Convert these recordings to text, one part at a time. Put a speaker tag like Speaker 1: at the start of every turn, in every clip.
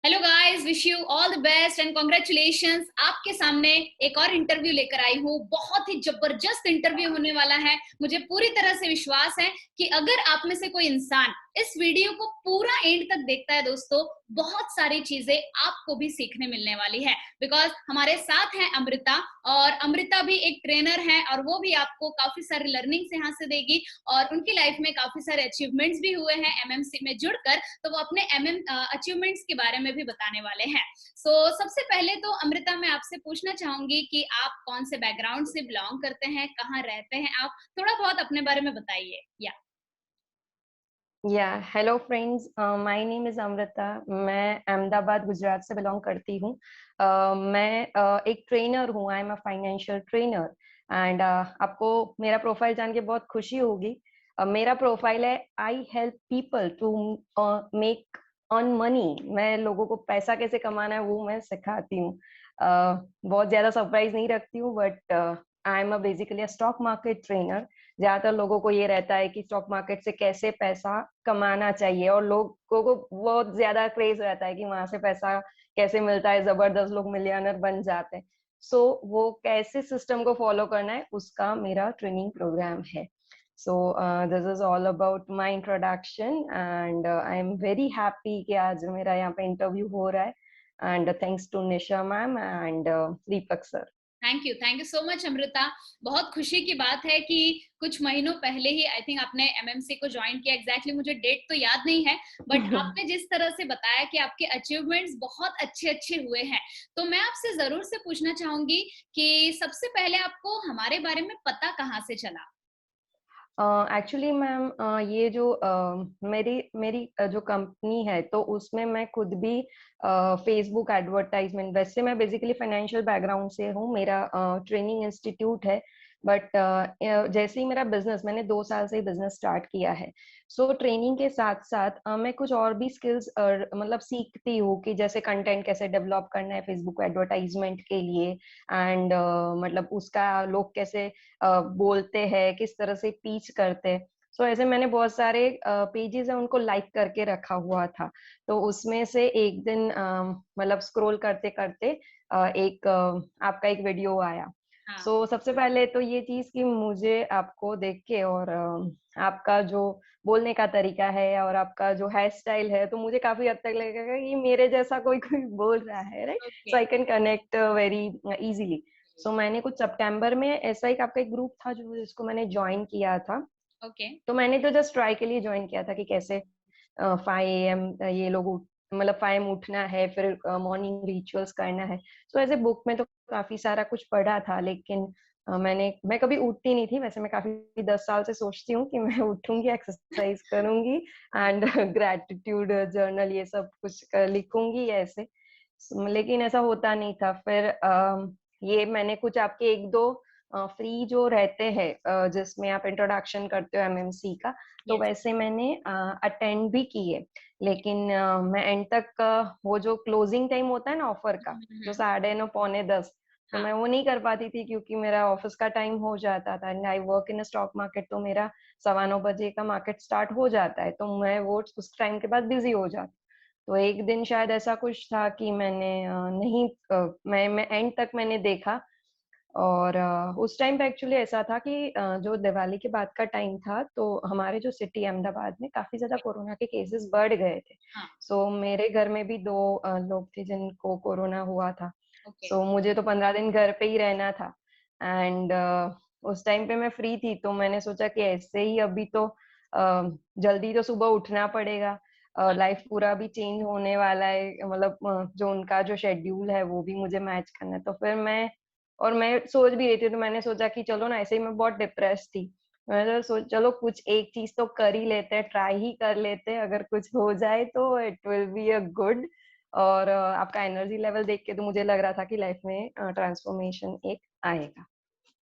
Speaker 1: Hello guys, wish you all the best and congratulations. आपके सामने एक और इंटरव्यू लेकर आई हूँ। बहुत ही जबरदस्त इंटरव्यू होने वाला है। मुझे पूरी तरह से विश्वास है कि अगर आप में से कोई इंसान इस वीडियो को पूरा एंड तक देखता है दोस्तों, बहुत सारी चीजें आपको भी सीखने मिलने वाली है। बिकॉज हमारे साथ हैं अमृता, और अमृता भी एक ट्रेनर है और वो भी आपको काफी सारी लर्निंग्स यहाँ से देगी। और उनकी लाइफ में काफी सारे अचीवमेंट्स भी हुए हैं एमएमसी में जुड़कर, तो वो अपने अचीवमेंट्स के बारे में भी बताने वाले हैं। सबसे पहले तो अमृता, मैं आपसे पूछना चाहूंगी कि आप कौन से बैकग्राउंड से बिलोंग करते हैं, कहाँ रहते हैं आप, थोड़ा बहुत अपने बारे में बताइए।
Speaker 2: Hello friends, my name is Amrita. मैं अहमदाबाद गुजरात से बिलोंग करती हूँ। मैं एक ट्रेनर हूँ। I am a financial trainer and आपको मेरा प्रोफाइल जान के बहुत खुशी होगी। मेरा प्रोफाइल है I help people to make earn money. मैं लोगों को पैसा कैसे कमाना है वो मैं सिखाती हूँ। बहुत ज्यादा सरप्राइज नहीं रखती हूँ, but I am a basically a stock market trainer. ज्यादातर लोगों को ये रहता है कि स्टॉक मार्केट से कैसे पैसा कमाना चाहिए, और लोगों को बहुत ज्यादा क्रेज रहता है कि वहां से पैसा कैसे मिलता है, जबरदस्त लोग मिलियनर बन जाते हैं। वो कैसे सिस्टम को फॉलो करना है उसका मेरा ट्रेनिंग प्रोग्राम है। This is all about my introduction and I am very happy कि आज मेरा यहाँ पे इंटरव्यू हो रहा है, and thanks to Nisha ma'am and Deepak sir.
Speaker 1: Thank you so much Amrita. बहुत खुशी की बात है कि कुछ महीनों पहले ही आई थिंक आपने एमएमसी को ज्वाइन किया। एग्जैक्टली मुझे डेट तो याद नहीं है, बट आपने जिस तरह से बताया कि आपके अचीवमेंट्स बहुत अच्छे अच्छे हुए हैं, तो मैं आपसे जरूर से पूछना चाहूंगी कि सबसे पहले आपको हमारे बारे में पता कहाँ से चला।
Speaker 2: एक्चुअली मैम, ये जो मेरी मेरी जो कंपनी है तो उसमें मैं खुद भी फेसबुक एडवर्टाइजमेंट, वैसे मैं बेसिकली फाइनेंशियल बैकग्राउंड से हूँ, मेरा ट्रेनिंग इंस्टीट्यूट है। बट जैसे ही मेरा बिजनेस, मैंने 2 साल से ही बिजनेस स्टार्ट किया है। ट्रेनिंग के साथ साथ मैं कुछ और भी स्किल्स मतलब सीखती हूँ कि जैसे कंटेंट कैसे डेवलप करना है फेसबुक एडवर्टाइजमेंट के लिए, एंड मतलब उसका लोग कैसे बोलते हैं, किस तरह से पीच करते हैं। ऐसे मैंने बहुत सारे पेजेस है उनको लाइक करके रखा हुआ था। तो उसमें से एक दिन मतलब स्क्रॉल करते करते आपका एक वीडियो आया।
Speaker 1: हाँ।
Speaker 2: सबसे पहले तो ये चीज कि मुझे आपको देख के और आपका जो बोलने का तरीका है और आपका जो हेयर स्टाइल है, तो मुझे काफी हद तक लगेगा कि मेरे जैसा कोई कोई बोल रहा है, right.
Speaker 1: Okay.
Speaker 2: So I can connect very easily. मैंने कुछ सितंबर में ऐसा ही आपका एक ग्रुप था जो जिसको मैंने ज्वाइन किया था।
Speaker 1: ओके।
Speaker 2: तो मैंने तो जस्ट ट्राई के लिए ज्वाइन किया था कि कैसे 5 AM ये लोग मतलब 5 AM उठना है, फिर मॉर्निंग रिचुअल्स करना है। ऐसे बुक में तो काफी सारा कुछ पढ़ा था, लेकिन मैं कभी उठती नहीं थी। वैसे मैं काफी 10 साल से सोचती हूँ कि मैं उठूंगी, एक्सरसाइज करूंगी एंड ग्रैटिट्यूड जर्नल ये सब कुछ लिखूंगी ऐसे। लेकिन ऐसा होता नहीं था। फिर ये मैंने कुछ आपके एक दो फ्री जो रहते हैं जिसमें आप इंट्रोडक्शन करते हो एमएमसी का, तो
Speaker 1: यस।
Speaker 2: वैसे मैंने अटेंड भी किए। लेकिन मैं एंड तक वो जो क्लोजिंग टाइम होता है ना ऑफर का, जो 9:30 9:45, तो
Speaker 1: हाँ।
Speaker 2: मैं वो नहीं कर पाती थी क्योंकि मेरा ऑफिस का टाइम हो जाता था। And I work in stock market, तो मेरा 9:15 बजे का मार्केट स्टार्ट हो जाता है, तो मैं वो उस टाइम के बाद बिजी हो जाती। तो एक दिन शायद ऐसा कुछ था कि मैंने नहीं मैं एंड तक मैंने देखा। और उस टाइम पे एक्चुअली ऐसा था कि जो दिवाली के बाद का टाइम था, तो हमारे जो सिटी अहमदाबाद में काफी ज्यादा कोरोना के केसेस बढ़ गए थे।
Speaker 1: हाँ।
Speaker 2: मेरे घर में भी 2 लोग थे जिनको कोरोना हुआ था।
Speaker 1: ओके।
Speaker 2: मुझे तो 15 दिन घर पे ही रहना था। एंड उस टाइम पे मैं फ्री थी, तो मैंने सोचा कि ऐसे ही अभी तो जल्दी तो सुबह उठना पड़ेगा।
Speaker 1: हाँ।
Speaker 2: लाइफ पूरा भी चेंज होने वाला है, मतलब जो उनका जो शेड्यूल है वो भी मुझे मैच करना है। तो फिर मैं सोच भी रही थी, तो मैंने सोचा कि चलो ना, ऐसे ही मैं बहुत डिप्रेस थी। मैंने सोच चलो कुछ एक चीज तो कर ही लेते हैं, ट्राई ही कर लेते हैं, अगर कुछ हो जाए तो it will be a good. और आपका एनर्जी लेवल देख के तो मुझे लग रहा था कि लाइफ में ट्रांसफॉर्मेशन एक आएगा,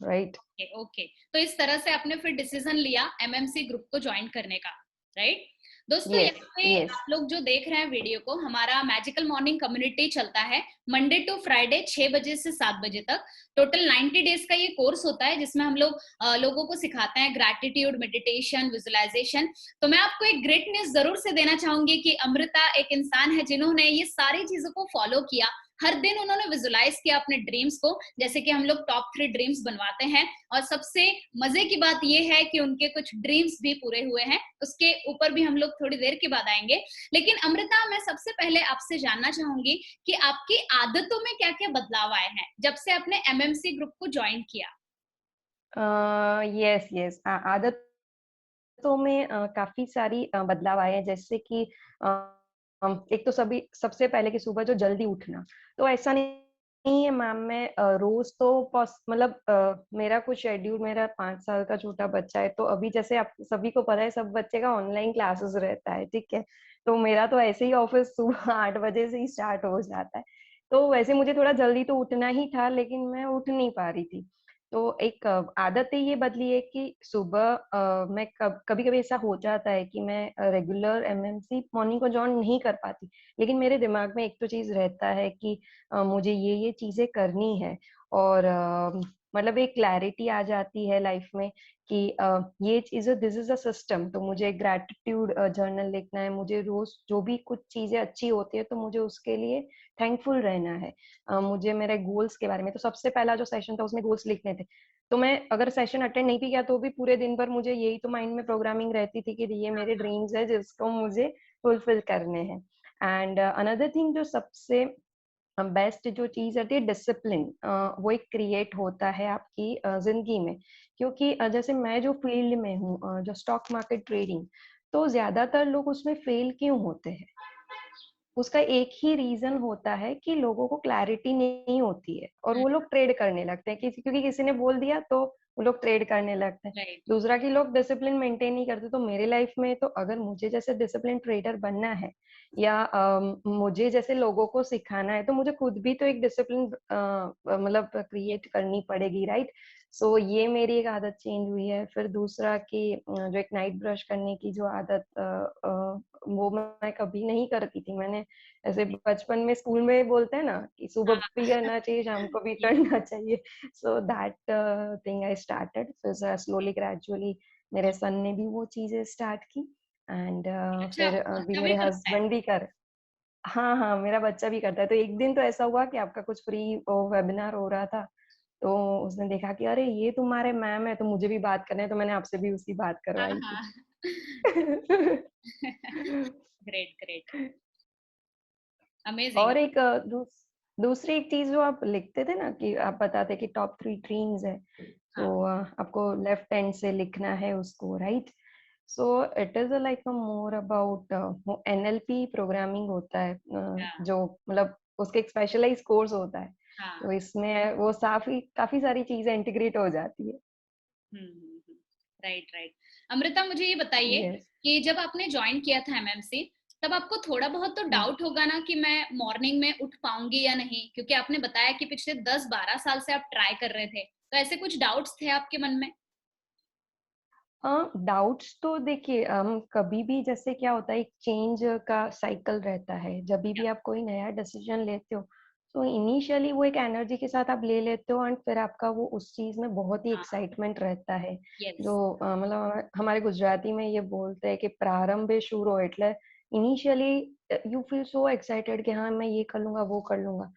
Speaker 2: राइट।
Speaker 1: ओके। तो इस तरह से आपने फिर डिसीजन लिया एमएमसी ग्रुप को ज्वाइन करने का, राइट? दोस्तों
Speaker 2: यस,
Speaker 1: यहाँ पे
Speaker 2: यस।
Speaker 1: आप लोग जो देख रहे हैं वीडियो को, हमारा मैजिकल मॉर्निंग कम्युनिटी चलता है मंडे टू फ्राइडे 6 बजे से 7 बजे तक। टोटल 90 डेज का ये कोर्स होता है, जिसमें हम लोग लोगों को सिखाते हैं ग्रैटिट्यूड, मेडिटेशन, विजुअलाइजेशन। तो मैं आपको एक ग्रेट न्यूज जरूर से देना चाहूंगी कि अमृता एक इंसान है जिन्होंने ये सारी चीजों को फॉलो किया। हर दिन उन्होंने विजुलाइज किया अपने ड्रीम्स को, जैसे कि हम लोग टॉप 3 ड्रीम्स बनवाते हैं। और सबसे मजे की बात ये है कि उनके कुछ ड्रीम्स भी पूरे हुए हैं, उसके ऊपर भी हम लोग थोड़ी देर के बाद आएंगे। लेकिन अमृता, मैं सबसे पहले आपसे जानना चाहूंगी कि आपकी आदतों में क्या क्या बदलाव आए हैं जब से आपने एमएमसी ग्रुप को ज्वाइन किया।
Speaker 2: Yes, yes. आदतों में काफ़ी सारी बदलाव आए हैं, जैसे कि अ, एक तो सभी सबसे पहले कि सुबह जो जल्दी उठना, तो ऐसा नहीं है मैम, मैं रोज़ तो मतलब मेरा कुछ शेड्यूल, मेरा 5 साल का छोटा बच्चा है, तो अभी जैसे आप सभी को पता है, सब बच्चे का ऑनलाइन क्लासेस रहता है, ठीक है? तो मेरा तो ऐसे ही ऑफ़िस सुबह 8 बजे से ही स्टार्ट हो जाता है। तो वैसे मुझे थोड़ा जल्दी तो उठना ही था, लेकिन मैं उठ नहीं पा रही थी। तो एक आदतें ये बदली है कि सुबह मैं कभी-कभी ऐसा हो जाता है कि मैं रेगुलर एमएमसी मॉर्निंग को जॉइन नहीं कर पाती। लेकिन मेरे दिमाग में एक तो चीज़ रहता है कि मुझे ये चीज़ें करनी है, और मतलब एक क्लैरिटी आ जाती है लाइफ में कि ये चीज़, दिस इज़ अ सिस्टम, तो मुझे ग्रैटिट्यूड जर्नल लिखना है, मुझे रोज़ जो भी कुछ चीज़ें अच्छी होती है, तो मुझे उसके लिए थैंकफुल रहना है। मुझे मेरे गोल्स के बारे में, तो सबसे पहला जो सेशन था उसमें गोल्स लिखने थे। तो मैं अगर सेशन अटेंड नहीं भी किया तो भी पूरे दिन भर मुझे यही तो माइंड में प्रोग्रामिंग रहती थी कि ये मेरे ड्रीम्स है जिसको मुझे फुलफिल करने हैं। एंड अनदर थिंग जो सबसे बेस्ट जो चीज़ रहती है, डिसिप्लिन, वो एक क्रिएट होता है आपकी ज़िंदगी में। क्योंकि जैसे मैं जो फ़ील्ड में हूँ, जो स्टॉक मार्केट ट्रेडिंग, तो ज़्यादातर लोग उसमें फ़ेल क्यों होते हैं? उसका एक ही रीज़न होता है कि लोगों को क्लैरिटी नहीं होती है और वो लोग ट्रेड करने लगते हैं, क्योंकि किसी ने बोल दिया तो वो लोग ट्रेड करने लगते हैं।
Speaker 1: राइट।
Speaker 2: दूसरा कि लोग डिसिप्लिन मेंटेन नहीं करते। तो मेरे लाइफ में तो अगर मुझे जैसे डिसिप्लिन ट्रेडर बनना है या मुझे जैसे लोगों को सिखाना है, तो मुझे खुद भी तो एक डिसिप्लिन मतलब क्रिएट करनी पड़ेगी, राइट? सो ये मेरी एक आदत चेंज हुई है। फिर दूसरा कि जो एक नाइट ब्रश करने की जो आदत, वो मैं कभी नहीं करती थी। मैंने ऐसे बचपन में स्कूल में बोलते हैं ना कि सुबह
Speaker 1: हाँ।
Speaker 2: भी करना चाहिए, शाम को भी करना चाहिए। So that thing I started. फिर स्लोली ग्रेजुअली मेरे सन ने भी वो चीज़ें स्टार्ट की, एंड
Speaker 1: अच्छा,
Speaker 2: फिर
Speaker 1: आपका
Speaker 2: अभी
Speaker 1: बच्चा भी
Speaker 2: मेरे
Speaker 1: करता है?
Speaker 2: हस्बैंड भी कर हाँ, हाँ, मेरा बच्चा भी करता है। तो एक दिन तो ऐसा हुआ कि आपका कुछ फ्री वेबिनार हो रहा था, तो उसने देखा कि अरे! ये तुम्हारे मैम है, तो मुझे भी बात करना है, तो मैंने आपसे भी उसकी बात
Speaker 1: हाँ,
Speaker 2: करवाई थी।
Speaker 1: हाँ। Great, great. अमेजिंग।
Speaker 2: और एक दूसरी एक चीज़ जो आप लिखते थे ना कि आप बताते कि टॉप 3 ड्रीम्स है,
Speaker 1: हाँ,
Speaker 2: तो आपको लेफ्ट हैंड से लिखना है उसको, right? So it is like more about वो एनएलपी प्रोग्रामिंग होता है,
Speaker 1: हाँ,
Speaker 2: जो मतलब उसका एक स्पेशलाइज़्ड कोर्स होता है।
Speaker 1: हाँ।
Speaker 2: तो इसमें वो काफ़ी सारी चीज़ें इंटीग्रेट हो जाती है।
Speaker 1: हुँ, हुँ, हुँ। Right, right. अमृता, मुझे ये बताइए
Speaker 2: यस।
Speaker 1: कि जब आपने जॉइन किया था एमएमसी, तब आपको थोड़ा बहुत तो
Speaker 2: हुँ।
Speaker 1: डाउट होगा ना कि मैं मॉर्निंग में उठ पाऊँगी या नहीं? क्योंकि आपने बताया कि पिछले 10-12 साल से आप ट्राई कर रहे थे। तो ऐसे कुछ डाउट्स थे आपके मन में?
Speaker 2: डाउट्स तो देखिए, कभी भी जैसे क्या होता है, एक चेंज का साइकिल रहता है। जभी भी आप कोई नया डिसीजन लेते हो, तो इनिशियली वो एक एनर्जी के साथ आप ले लेते हो, एंड फिर आपका वो उस चीज़ में बहुत ही
Speaker 1: हाँ,
Speaker 2: एक्साइटमेंट रहता है।
Speaker 1: यस।
Speaker 2: जो मतलब हमारे गुजराती में ये बोलते हैं कि प्रारंभे शुरो एटले initially you feel so excited कि हाँ, मैं ये कर लूँगा, वो कर लूँगा।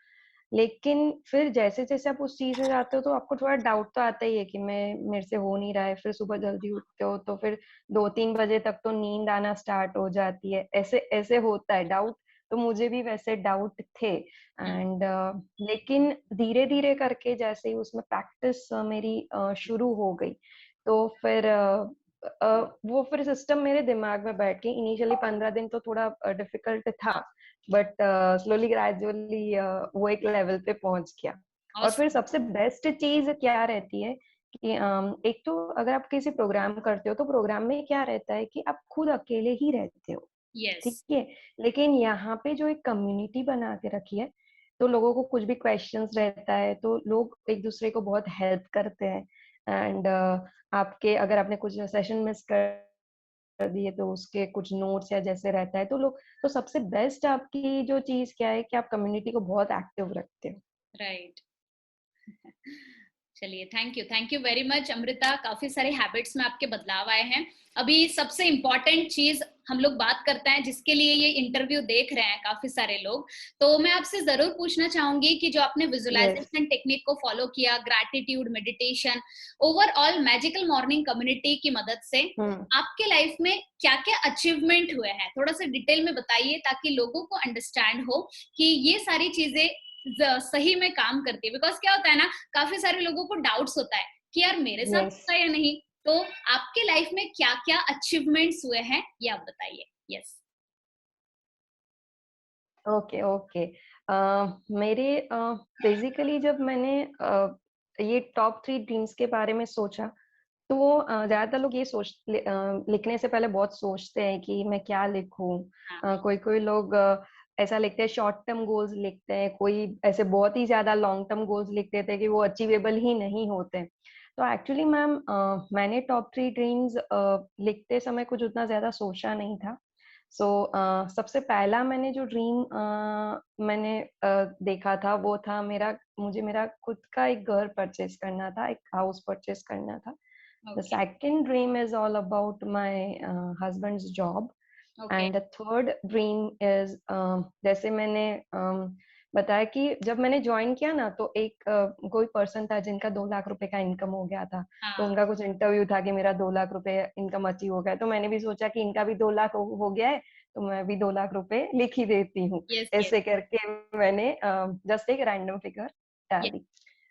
Speaker 2: लेकिन फिर जैसे-जैसे आप उस चीज़ में जाते हो, तो आपको थोड़ा डाउट तो आता ही है कि मेरे से हो नहीं रहा है। फिर सुबह जल्दी उठते हो, तो फिर 2-3 बजे तक तो नींद आना स्टार्ट हो जाती है। ऐसे ऐसे होता है डाउट। तो मुझे भी वैसे डाउट थे,
Speaker 1: हुँ,
Speaker 2: एंड लेकिन धीरे-धीरे करके जैसे ही उसमें प्रैक्टिस मेरी शुरू हो गई, तो फिर वो फिर सिस्टम मेरे दिमाग में बैठ गई। इनिशियली 15 दिन तो थोड़ा डिफ़िकल्ट था, बट स्लोली ग्रेजुअली वो एक लेवल पे पहुँच गया। और फिर
Speaker 1: ऑसम।
Speaker 2: सबसे बेस्ट चीज़ क्या रहती है कि एक तो अगर आप किसी प्रोग्राम करते हो, तो प्रोग्राम में क्या रहता है कि आप खुद अकेले ही रहते हो, ठीक
Speaker 1: यस।
Speaker 2: है? लेकिन यहाँ पे जो एक कम्युनिटी बना के रखी है, तो लोगों को कुछ भी क्वेश्चन्स रहता है, तो लोग एक-दूसरे को बहुत हेल्प करते हैं, एंड आपके अगर आपने कुछ सेशन मिस कर दिए तो उसके कुछ नोट्स या जैसे रहता है तो लोग, तो सबसे बेस्ट आपकी जो चीज़ क्या है कि आप कम्युनिटी को बहुत एक्टिव रखते हो।
Speaker 1: राइट। चलिए, thank you very much Amrita. काफी सारे हैबिट्स में आपके बदलाव आए हैं। अभी सबसे इम्पोर्टेंट चीज हम लोग बात करते हैं, जिसके लिए ये इंटरव्यू देख रहे हैं काफी सारे लोग। तो मैं आपसे जरूर पूछना चाहूंगी कि जो आपने
Speaker 2: यस।
Speaker 1: विजुअलाइजेशन टेक्निक को फॉलो किया, gratitude, meditation, overall magical morning community की मदद से
Speaker 2: हुँ।
Speaker 1: आपके लाइफ में क्या क्या अचीवमेंट हुए हैं, थोड़ा सा डिटेल में बताइए, ताकि लोगों को अंडरस्टैंड हो कि ये सारी चीजें सही में काम करती है। बिकॉज क्या होता है ना, काफी सारे लोगों को डाउट्स होता है कि यार मेरे साथ
Speaker 2: यस।
Speaker 1: होगा या नहीं। तो आपके लाइफ में क्या क्या अचीवमेंट्स हुए हैं, ये आप बताइए। यस।
Speaker 2: Okay, okay. मेरे बेसिकली जब मैंने ये टॉप 3 ड्रीम्स के बारे में सोचा, तो ज़्यादातर लोग ये लिखने से पहले बहुत सोचते हैं कि मैं क्या लिखूँ?
Speaker 1: हाँ।
Speaker 2: कोई-कोई लोग ऐसा लिखते हैं, शॉर्ट टर्म गोल्स लिखते हैं, कोई ऐसे बहुत ही ज़्यादा लॉन्ग टर्म गोल्स लिख देते हैं कि वो अचीवेबल ही नहीं होते। तो एक्चुअली मैम मैंने टॉप 3 ड्रीम्स लिखते समय कुछ उतना ज़्यादा सोचा नहीं था। सो सबसे पहला मैंने जो ड्रीम मैंने देखा था वो था मुझे मेरा खुद का एक घर परचेज़ करना था, एक हाउस परचेज़ करना था। The
Speaker 1: okay.
Speaker 2: second dream is all about my husband's job,
Speaker 1: okay.
Speaker 2: and the third dream is जैसे मैंने बताया कि जब मैंने ज्वाइन किया ना तो एक कोई पर्सन था जिनका 2 लाख रुपए का इनकम हो गया था। तो
Speaker 1: हाँ।
Speaker 2: उनका कुछ इंटरव्यू था कि मेरा 2 लाख रुपए इनकम अचीव हो गया है। तो मैंने भी सोचा कि इनका भी 2 लाख हो गया है, तो मैं भी 2 लाख रुपए लिख ही देती हूँ।
Speaker 1: यस। यस।
Speaker 2: ऐसे करके मैंने जस्ट एक रैंडम फिगर डाल
Speaker 1: यस।
Speaker 2: दी।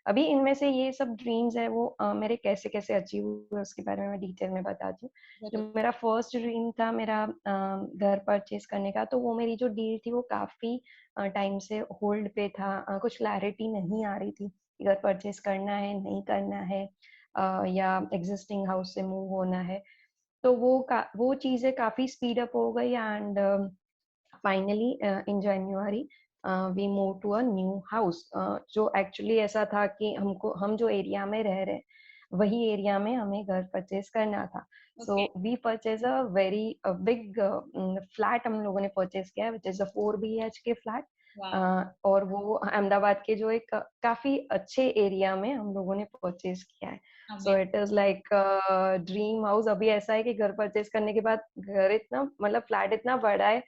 Speaker 2: अभी इनमें से ये सब ड्रीम्स हैं वो मेरे कैसे-कैसे अचीव हुए उसके बारे में मैं डिटेल में बताती हूँ। जो
Speaker 1: जरूर।
Speaker 2: मेरा फर्स्ट ड्रीम था मेरा घर परचेज़ करने का, तो वो मेरी जो डील थी वो काफ़ी टाइम से होल्ड पे था। कुछ क्लैरिटी नहीं आ रही थी कि घर परचेज़ करना है, नहीं करना है, या एक्जिस्टिंग हाउस से मूव होना है। तो वो चीज़ें काफ़ी स्पीड अप हो गई, and finally in January we move to a new house, जो एक्चुअली ऐसा था कि हम जो एरिया में रह रहे हैं वही एरिया में हमें घर परचेज करना था। So
Speaker 1: okay.
Speaker 2: We purchase a very big flat हम लोगों ने परचेज किया है, which is a 4 BHK flat.
Speaker 1: Wow.
Speaker 2: और वो अहमदाबाद के जो एक काफी अच्छे एरिया में हम लोगों ने परचेज किया है। So
Speaker 1: amazing.
Speaker 2: It is like dream house. अभी ऐसा है कि घर परचेज करने के बाद घर इतना मतलब फ्लैट इतना बड़ा है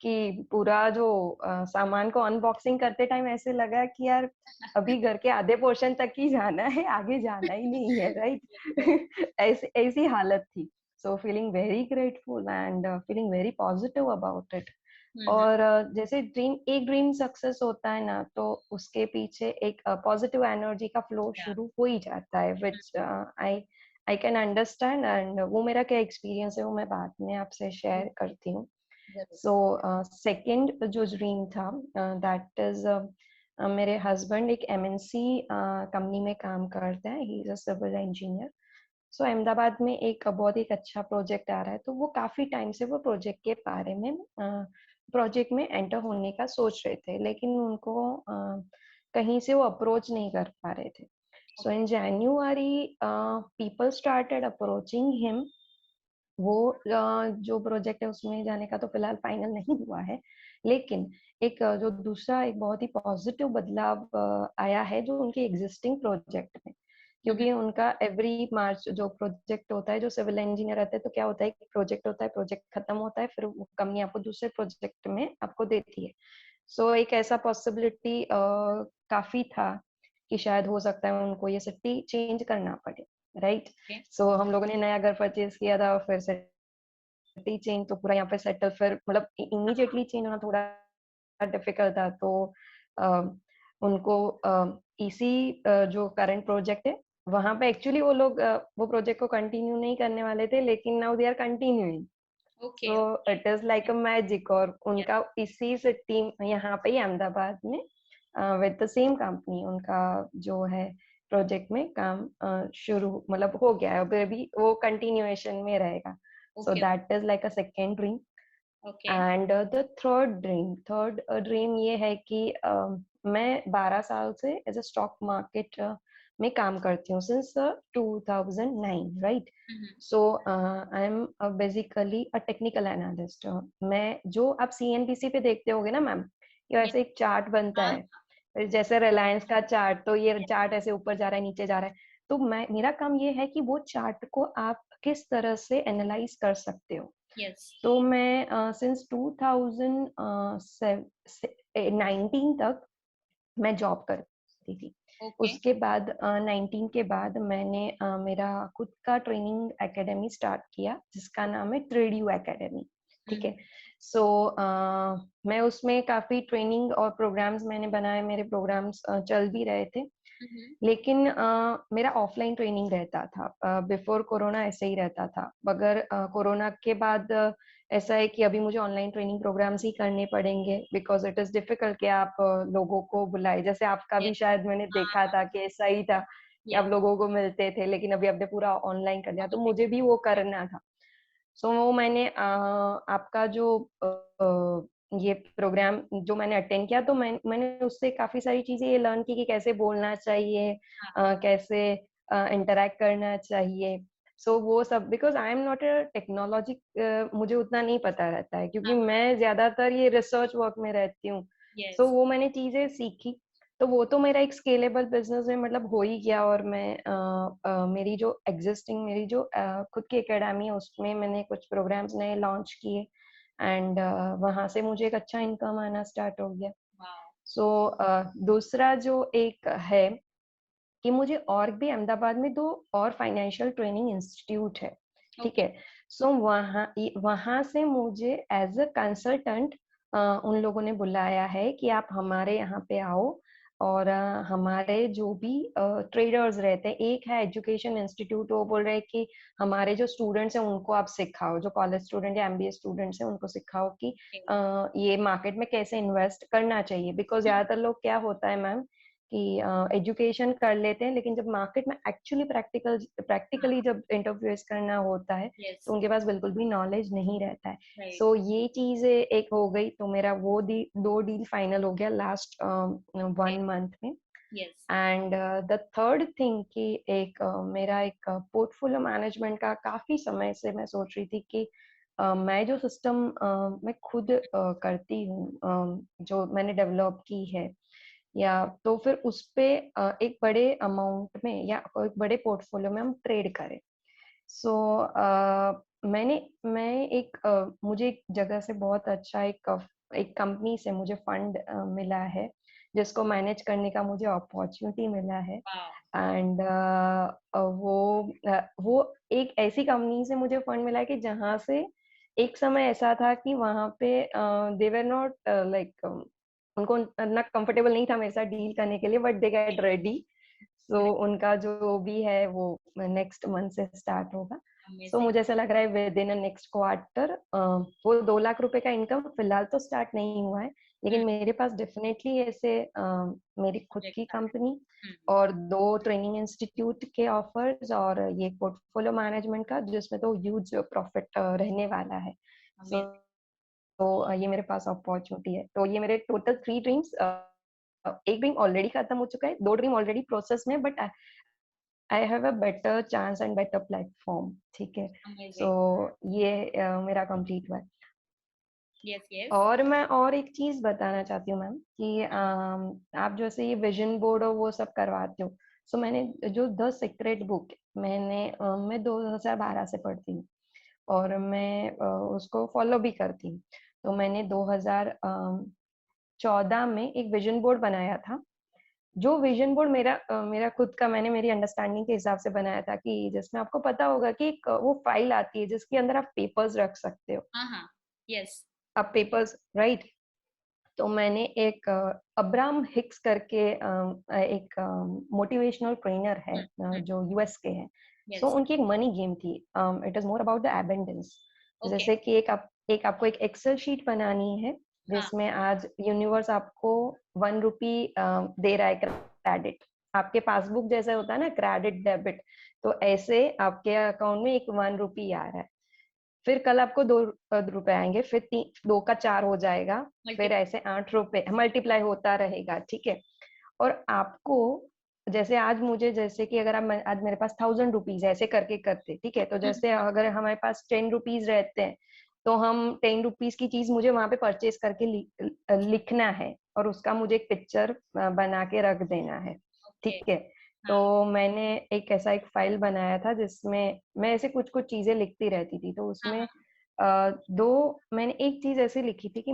Speaker 2: कि पूरा जो सामान को अनबॉक्सिंग करते टाइम ऐसे लगा कि यार अभी घर के आधे पोर्शन तक ही जाना है, आगे जाना ही नहीं है, राइट? ऐसी ऐसी हालत थी। So feeling very grateful and feeling very positive about it.
Speaker 1: Hmm.
Speaker 2: और जैसे एक ड्रीम सक्सेस होता है ना, तो उसके पीछे एक पॉजिटिव एनर्जी का फ्लो
Speaker 1: या।
Speaker 2: शुरू हो ही जाता है, which I I can understand, and वो मेरा क्या एक्सपीरियंस है वो मैं बाद में आपसे शेयर करती हूँ।
Speaker 1: जरूर।
Speaker 2: सो सेकंड जो ड्रीम था दैट इज मेरे हस्बैंड एक एमएनसी कंपनी में काम करते हैं, he is a civil engineer. So Ahmedabad में एक बहुत एक अच्छा प्रोजेक्ट आ रहा है, तो वो काफी टाइम से वो प्रोजेक्ट के बारे में प्रोजेक्ट में एंटर होने का सोच रहे थे, लेकिन उनको कहीं से वो अप्रोच नहीं कर पा रहे थे। So
Speaker 1: okay.
Speaker 2: In January people started approaching him. वो जो प्रोजेक्ट है उसमें जाने का तो फिलहाल फाइनल नहीं हुआ है, लेकिन एक जो दूसरा एक बहुत ही पॉजिटिव बदलाव आया है जो उनके एग्जिस्टिंग प्रोजेक्ट में,
Speaker 1: हम्म।
Speaker 2: क्योंकि उनका एवरी मार्च जो प्रोजेक्ट होता है, जो सिविल इंजीनियर रहते हैं तो क्या होता है कि प्रोजेक्ट होता है, प्रोजेक्ट खत्म होता है, फिर वो कंपनी आपको दूसरे प्रोजेक्ट में आपको देती है। सो एक ऐसा पॉसिबिलिटी काफी था कि शायद हो सकता है उनको ये सिटी चेंज करना पड़े, राइट?
Speaker 1: ओके।
Speaker 2: सो हम लोगों ने नया घर परचेज किया था, फिर से सिटी चेंज तो पूरा यहाँ पे सेटल, फिर मतलब इमीडिएटली चेंज होना थोड़ा डिफिकल्ट था। तो अ, उनको इसी जो करंट प्रोजेक्ट है वहां पे एक्चुअली वो लोग वो प्रोजेक्ट को कंटिन्यू नहीं करने वाले थे, लेकिन now they are continuing.
Speaker 1: Okay.
Speaker 2: So it is like a magic, और
Speaker 1: यस।
Speaker 2: उनका इसी से टीम यहाँ पे ही अहमदाबाद में विद द सेम कंपनी उनका जो है प्रोजेक्ट में काम शुरू मतलब हो गया है, अभी भी वो कंटिन्यूएशन में रहेगा। So
Speaker 1: okay.
Speaker 2: That is like a second dream.
Speaker 1: Okay.
Speaker 2: And the third dream ये है कि मैं 12 साल से एज अ स्टॉक मार्केट में काम करती हूँ since 2009, right. So I am basically a technical analyst. मैं जो आप सीएनबीसी पे देखते होगे ना मैम, ये ऐसे एक चार्ट बनता
Speaker 1: हाँ,
Speaker 2: है जैसे रिलायंस का चार्ट, तो ये चार्ट ऐसे ऊपर जा रहा है नीचे जा रहा है। तो मैं, मेरा काम ये है कि वो चार्ट को आप किस तरह से एनालाइज कर सकते हो।
Speaker 1: यस,
Speaker 2: तो मैं सिंस 2019 तक मैं जॉब करती थी।
Speaker 1: ओके,
Speaker 2: उसके बाद 19 के बाद मैंने मेरा खुद का ट्रेनिंग एकेडमी स्टार्ट किया जिसका नाम है ट्रेड यू एकेडमी, ठीक है। सो मैं उसमें काफी ट्रेनिंग और प्रोग्राम्स मैंने बनाए, मेरे प्रोग्राम्स चल भी रहे थे। लेकिन मेरा ऑफलाइन ट्रेनिंग रहता था, बिफोर कोरोना ऐसे ही रहता था, मगर कोरोना के बाद ऐसा है कि अभी मुझे ऑनलाइन ट्रेनिंग प्रोग्राम्स ही करने पड़ेंगे बिकॉज इट इज डिफिकल्ट कि आप लोगों को बुलाए। जैसे आपका भी
Speaker 1: यस,
Speaker 2: शायद मैंने देखा था कि ऐसा ही था कि आप
Speaker 1: यस,
Speaker 2: लोगों को मिलते थे, लेकिन अभी आपने पूरा ऑनलाइन कर दिया, तो मुझे भी वो करना था। सो वो मैंने आपका जो ये प्रोग्राम जो मैंने अटेंड किया, तो मैंने उससे काफी सारी चीजें ये लर्न की कि कैसे बोलना चाहिए, कैसे इंटरेक्ट करना चाहिए। सो वो सब, because I am not a technology, मुझे उतना नहीं पता रहता है क्योंकि मैं ज्यादातर ये रिसर्च वर्क में रहती हूँ। सो
Speaker 1: यस,
Speaker 2: वो मैंने चीजें सीखी, तो वो तो मेरा एक स्केलेबल बिजनेस में मतलब हो ही गया। और मैं मेरी जो एग्जिस्टिंग, मेरी जो खुद की एकेडमी है उसमें मैंने कुछ प्रोग्राम्स नए लॉन्च किए एंड वहां से मुझे एक अच्छा इनकम आना स्टार्ट हो गया।
Speaker 1: वाओ,
Speaker 2: सो दूसरा जो एक है कि मुझे और भी अहमदाबाद में 2 और फाइनेंशियल ट्रेनिंग इंस्टीट्यूट है, ठीक
Speaker 1: ओके,
Speaker 2: है। सो वहाँ से मुझे एज अ कंसल्टेंट उन लोगों ने बुलाया है कि आप हमारे यहाँ पे आओ और हमारे जो भी ट्रेडर्स रहते हैं, एक है एजुकेशन इंस्टीट्यूट, वो बोल रहे हैं कि हमारे जो स्टूडेंट्स हैं उनको आप सिखाओ, जो कॉलेज स्टूडेंट या एमबीए स्टूडेंट्स हैं उनको सिखाओ कि ये मार्केट में कैसे इन्वेस्ट करना चाहिए। बिकॉज ज्यादातर लोग क्या होता है मैम कि एजुकेशन कर लेते हैं, लेकिन जब मार्केट में एक्चुअली प्रैक्टिकली जब इंटरव्यूज करना होता है
Speaker 1: यस,
Speaker 2: तो उनके पास बिल्कुल भी नॉलेज नहीं रहता है।
Speaker 1: राइट,
Speaker 2: सो ये चीज एक हो गई, तो मेरा वो 2 डील फाइनल हो गया लास्ट 1 मंथ में।
Speaker 1: Yes,
Speaker 2: and the third thing कि एक मेरा एक पोर्टफोलियो मैनेजमेंट का काफी समय से मैं सोच रही थी कि मैं जो सिस्टम मैं खुद करती हूँ, जो मैंने डेवलप की है, या तो फिर उस पे एक बड़े अमाउंट में या एक बड़े पोर्टफोलियो में हम ट्रेड करें। सो मैं एक मुझे एक जगह से बहुत अच्छा एक कंपनी से मुझे फंड मिला है जिसको मैनेज करने का मुझे अपॉर्चुनिटी मिला है।
Speaker 1: वाओ,
Speaker 2: एंड वो एक ऐसी कंपनी से मुझे फंड मिला है कि जहाँ से एक समय ऐसा था कि वहाँ पे दे वर नॉट लाइक, उनको इतना कंफर्टेबल नहीं था मेरे साथ डील करने के लिए, बट दे गेट रेडी। सो उनका जो भी है वो नेक्स्ट मंथ से स्टार्ट होगा। सो
Speaker 1: अमेजिंग,
Speaker 2: मुझे ऐसा लग रहा है विद इन नेक्स्ट क्वार्टर वो 2 लाख रुपए का इनकम फिलहाल तो स्टार्ट नहीं हुआ है, लेकिन मेरे पास डेफिनेटली ऐसे मेरी खुद की कंपनी और 2 ट्रेनिंग इंस्टीट्यूट के ऑफर्स और ये पोर्टफोलियो मैनेजमेंट का जिसमें तो ह्यूज प्रॉफिट रहने वाला है। सो
Speaker 1: अमेजिंग,
Speaker 2: ये मेरे पास अपॉर्चुनिटी है। तो ये मेरे टोटल 3 ड्रीम्स, एक ड्रीम ऑलरेडी खत्म हो चुका है, 2 ड्रीम ऑलरेडी प्रोसेस में, but I have a better chance and better platform, ठीक है। सो
Speaker 1: अमेजिंग,
Speaker 2: ये मेरा कंप्लीट हुआ है।
Speaker 1: यस, यस,
Speaker 2: और मैं और एक चीज बताना चाहती हूँ मैम कि आप जैसे ये विजन बोर्ड और वो सब करवाते हो, सो मैंने जो द सीक्रेट बुक मैं 2012 से पढ़ती हूँ और मैं उसको फॉलो भी करती हूँ। तो मैंने 2014 में एक विजन बोर्ड बनाया था। जो विजन बोर्ड मेरा खुद का, मैंने मेरी अंडरस्टैंडिंग के हिसाब से बनाया था कि जिसमें आपको पता होगा कि एक वो फाइल आती है जिसके अंदर आप पेपर्स रख सकते हो,
Speaker 1: हाँ, हाँ, यस,
Speaker 2: आप पेपर्स, राइट। तो मैंने एक अब्राम हिक्स करके एक मोटिवेशनल ट्रेनर है जो यूएस के हैं। सो
Speaker 1: यस,
Speaker 2: उनकी एक मनी गेम थी, it is more about the abundance.
Speaker 1: Okay,
Speaker 2: जैसे कि एक आपको एक एक्सेल शीट बनानी है
Speaker 1: हाँ,
Speaker 2: जिसमें आज यूनिवर्स आपको 1 रुपी दे रहा है क्रेडिट। आपके पासबुक जैसे होता है ना क्रेडिट डेबिट, तो ऐसे आपके अकाउंट में एक 1 रुपी आ रहा है। फिर कल आपको 2 रुपए आएंगे, फिर 2 का 4 हो जाएगा, फिर
Speaker 1: मल्टीपल,
Speaker 2: ऐसे 8 रुपए मल्टीप्लाई होता रहेगा, ठीक है। और आपको जैसे आज मुझे, जैसे कि अगर आप आज मेरे पास 1000 रुपीज ऐसे करके करते, ठीक है, तो जैसे अगर हमारे पास 10 रुपीज रहते हैं, तो हम 10 रुपीज की चीज मुझे वहां पे परचेज करके लिखना है, और उसका मुझे एक पिक्चर बना के रख देना है,
Speaker 1: ओके।
Speaker 2: ठीक है।
Speaker 1: हाँ।
Speaker 2: तो मैंने एक ऐसा एक फाइल बनाया था जिसमें मैं ऐसे कुछ कुछ चीजें लिखती रहती थी, तो
Speaker 1: हाँ,
Speaker 2: उसमें
Speaker 1: हाँ।
Speaker 2: दो मैंने एक चीज ऐसे लिखी थी कि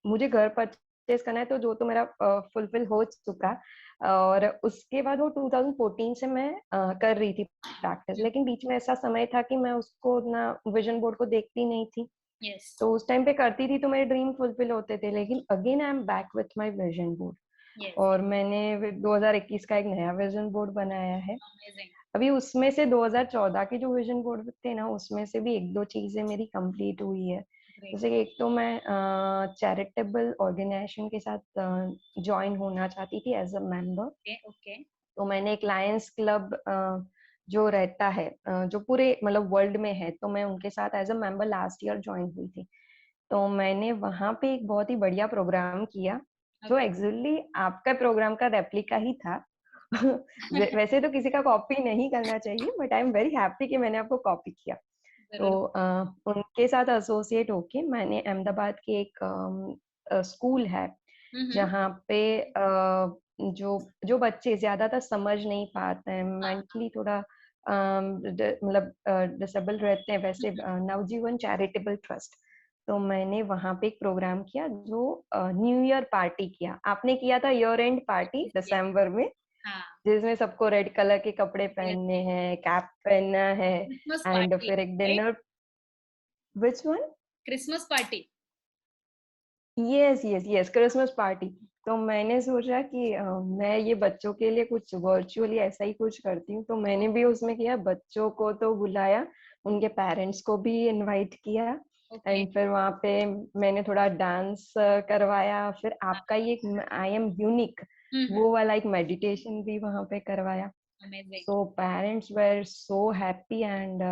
Speaker 2: मुझे घर परचेज करना है, तो जो तो मेरा फुलफिल हो चुका, और उसके बाद वो 2014 से मैं कर रही थी प्रैक्टिस,
Speaker 1: हुँ,
Speaker 2: लेकिन बीच में ऐसा समय था कि मैं उसको उतना विजन बोर्ड को देखती नहीं थी।
Speaker 1: यस,
Speaker 2: तो उस टाइम पे करती थी तो मेरे ड्रीम फुलफिल होते थे, लेकिन again I am back with my vision board,
Speaker 1: yes,
Speaker 2: और मैंने 2021 का एक नया विजन बोर्ड बनाया है।
Speaker 1: अमेज़िंग,
Speaker 2: अभी उसमें से 2014 के जो विजन बोर्ड थे ना, उसमें से भी एक दो चीजें मेरी कंप्लीट हुई है।
Speaker 1: ग्रेट,
Speaker 2: जैसे कि एक तो मैं चैरिटेबल ऑर्गेनाइजेशन के साथ ज्वाइन होना चाहती थी as a member.
Speaker 1: Okay, okay,
Speaker 2: तो मैंने एक लायंस क्लब जो रहता है, जो पूरे मतलब वर्ल्ड में है, तो मैं उनके साथ as a member last year join हुई थी। तो मैंने वहां पे एक बहुत ही बढ़िया प्रोग्राम किया, जो
Speaker 1: ओके।
Speaker 2: एक्चुअली आपका प्रोग्राम का रेप्लिका ही था। वैसे तो किसी का कॉपी नहीं करना चाहिए, but I am very happy कि मैंने आपको कॉपी किया। तो
Speaker 1: ज़रूर।
Speaker 2: उनके साथ एसोसिएट होके मैंने अहमदाबाद की एक स्कूल है,
Speaker 1: हुँ, हुँ।
Speaker 2: जहाँ पे जो जो बच्चे ज्यादातर समझ नहीं पाते हैं,
Speaker 1: हाँ,
Speaker 2: मेंटली थोड़ा मतलब डिसेबल रहते हैं,
Speaker 1: हुँ,
Speaker 2: वैसे
Speaker 1: हुँ।
Speaker 2: नवजीवन चैरिटेबल ट्रस्ट। तो मैंने वहां पे एक प्रोग्राम किया, जो न्यू ईयर पार्टी किया। आपने किया था year end party
Speaker 1: yes, yes,
Speaker 2: दिसंबर में,
Speaker 1: हाँ,
Speaker 2: जिसमें सबको रेड कलर के कपड़े
Speaker 1: यस,
Speaker 2: पहनने हैं, कैप पहनना है,
Speaker 1: क्रिसमस
Speaker 2: एंड
Speaker 1: पार्टी,
Speaker 2: फिर एक
Speaker 1: right?
Speaker 2: Dinner. Which one?
Speaker 1: Christmas party.
Speaker 2: Yes yes yes, Christmas party. तो मैंने सोचा कि मैं ये बच्चों के लिए कुछ वर्चुअली ऐसा ही कुछ करती हूँ, तो मैंने भी उसमें किया, बच्चों को तो बुलाया, उनके पेरेंट्स को भी इनवाइट किया,
Speaker 1: ओके,
Speaker 2: एंड फिर वहाँ पे मैंने थोड़ा डांस करवाया, फिर
Speaker 1: हाँ,
Speaker 2: आपका ये आई एम यूनिक,
Speaker 1: हुँ, हुँ,
Speaker 2: वो वाला एक मेडिटेशन भी वहाँ पे करवाया।
Speaker 1: Amazing,
Speaker 2: so parents were so happy, and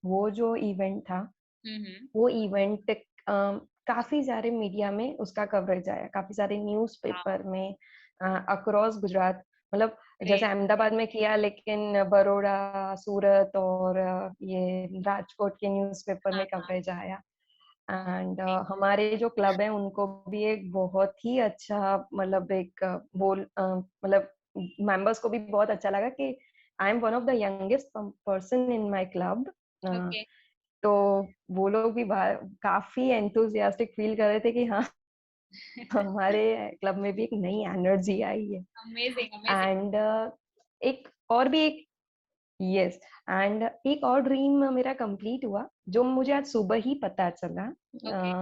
Speaker 2: वो जो इवेंट था,
Speaker 1: हुँ, हुँ,
Speaker 2: वो इवेंट काफी सारे मीडिया में उसका कवरेज आया, काफी सारे
Speaker 1: वाओ!
Speaker 2: न्यूज़पेपर में अक्रॉस गुजरात, मतलब जैसे
Speaker 1: ग्रेट,
Speaker 2: अहमदाबाद में किया, लेकिन बड़ौदा, सूरत और ये राजकोट के न्यूज़पेपर
Speaker 1: हाँ,
Speaker 2: में
Speaker 1: हाँ,
Speaker 2: कवरेज आया। एंड
Speaker 1: ग्रेट,
Speaker 2: हमारे जो क्लब है उनको भी एक बहुत ही अच्छा, मतलब एक मतलब मेंबर्स को भी बहुत अच्छा लगा कि I am one of the youngest person in my club.
Speaker 1: Okay,
Speaker 2: तो वो लोग भी काफी एंथुसियास्टिक फील कर रहे थे कि हाँ, हमारे क्लब में भी एक नई एनर्जी आई है।
Speaker 1: अमेज़िंग, अमेज़िंग,
Speaker 2: एंड एक और भी एक, यस, एंड एक और ड्रीम मेरा कंप्लीट हुआ, जो मुझे आज सुबह ही पता चला।
Speaker 1: ओके,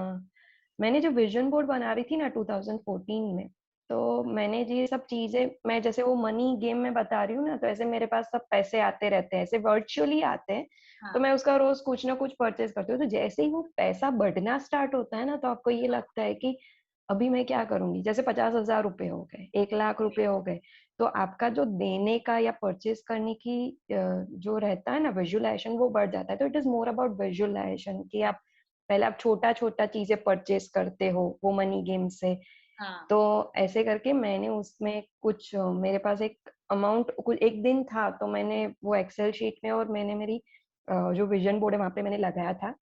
Speaker 2: मैंने जो विजन बोर्ड बना रही थी ना 2014 में, तो मैंने ये सब चीजें, मैं जैसे वो मनी गेम में बता रही हूँ ना, तो ऐसे मेरे पास सब पैसे आते रहते हैं, ऐसे वर्चुअली आते हैं,
Speaker 1: हाँ,
Speaker 2: तो मैं उसका रोज कुछ ना कुछ परचेज करती हूँ। तो जैसे ही वो पैसा बढ़ना स्टार्ट होता है ना, तो आपको ये लगता है कि अभी मैं क्या करूंगी, जैसे 50,000 रुपए हो गए, 1 लाख रुपए हो गए, तो आपका जो देने का या परचेज करने की जो रहता है ना विजुअलाइजेशन, वो बढ़ जाता है। तो it is more about visualisation, कि आप पहले आप छोटा छोटा चीजें परचेज करते हो वो मनी गेम से।
Speaker 1: हाँ,
Speaker 2: तो ऐसे करके मैंने उसमें कुछ मेरे पास एक अमाउंट, कुछ एक दिन था, तो मैंने वो एक्सेल शीट में, और मैंने मेरी जो विजन बोर्ड है वहां पे मैंने लगाया था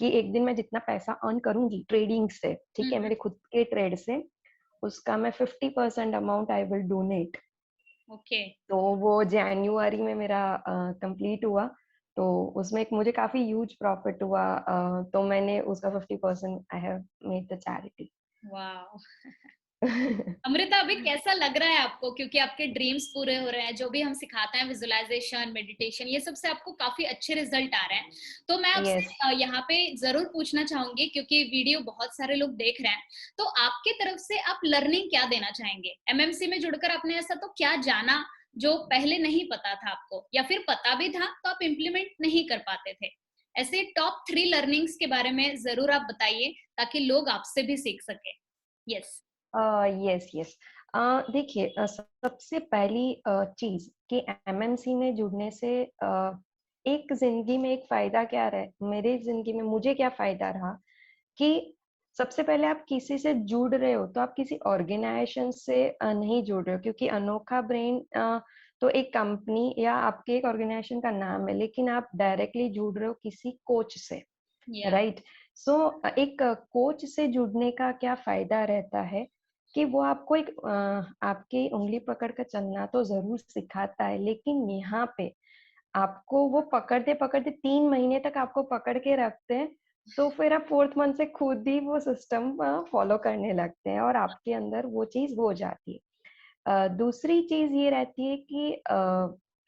Speaker 2: कि एक दिन मैं जितना पैसा अर्न करूंगी ट्रेडिंग से,
Speaker 1: हुँ,
Speaker 2: ठीक है,
Speaker 1: हुँ,
Speaker 2: मेरे खुद के ट्रेड से, उसका मैं 50% amount I will donate.
Speaker 1: Okay,
Speaker 2: तो वो जनवरी में मेरा कंप्लीट हुआ, तो उसमें एक मुझे काफी ह्यूज प्रॉफिट हुआ, तो मैंने उसका 50% I have made the charity.
Speaker 1: Wow! Amrita, अभी कैसा लग रहा है आपको? क्योंकि आपके ड्रीम्स पूरे हो रहे हैं, जो भी हम सिखाते हैं विजुअलाइजेशन, मेडिटेशन, ये सब से आपको काफी अच्छे रिजल्ट आ रहे हैं। तो मैं आपसे
Speaker 2: यस।
Speaker 1: यहाँ पे जरूर पूछना चाहूंगी, क्योंकि वीडियो बहुत सारे लोग देख रहे हैं, तो आपके तरफ से आप लर्निंग क्या देना चाहेंगे? एमएमसी में जुड़कर आपने ऐसा तो क्या जाना जो पहले नहीं पता था आपको, या फिर पता भी था तो आप इम्प्लीमेंट नहीं कर पाते थे? ऐसे टॉप 3 लर्निंग्स के बारे में जरूर आप बताइए, ताकि लोग आपसे भी सीख सके। यस।
Speaker 2: Yes yes. देखिए, सबसे पहली चीज कि एमएनसी में जुड़ने से एक जिंदगी में एक फायदा क्या रहा, मेरे जिंदगी में मुझे क्या फायदा रहा, कि सबसे पहले आप किसी से जुड़ रहे हो तो आप किसी ऑर्गेनाइजेशन से नहीं जुड़ रहे हो, क्योंकि अनोखा ब्रेन तो एक कंपनी या आपके एक ऑर्गेनाइजेशन का नाम है, लेकिन आप डायरेक्टली जुड़ रहे हो किसी कोच से,
Speaker 1: या
Speaker 2: राइट? सो एक कोच से जुड़ने का क्या फायदा रहता है कि वो आपको एक आपकी उंगली पकड़ कर चलना तो जरूर सिखाता है, लेकिन यहाँ पे आपको वो पकड़ते पकड़ते 3 महीने तक आपको पकड़ के रखते हैं। तो फिर आप फोर्थ मंथ से खुद ही वो सिस्टम फॉलो करने लगते हैं और आपके अंदर वो चीज हो जाती है। दूसरी चीज ये रहती है कि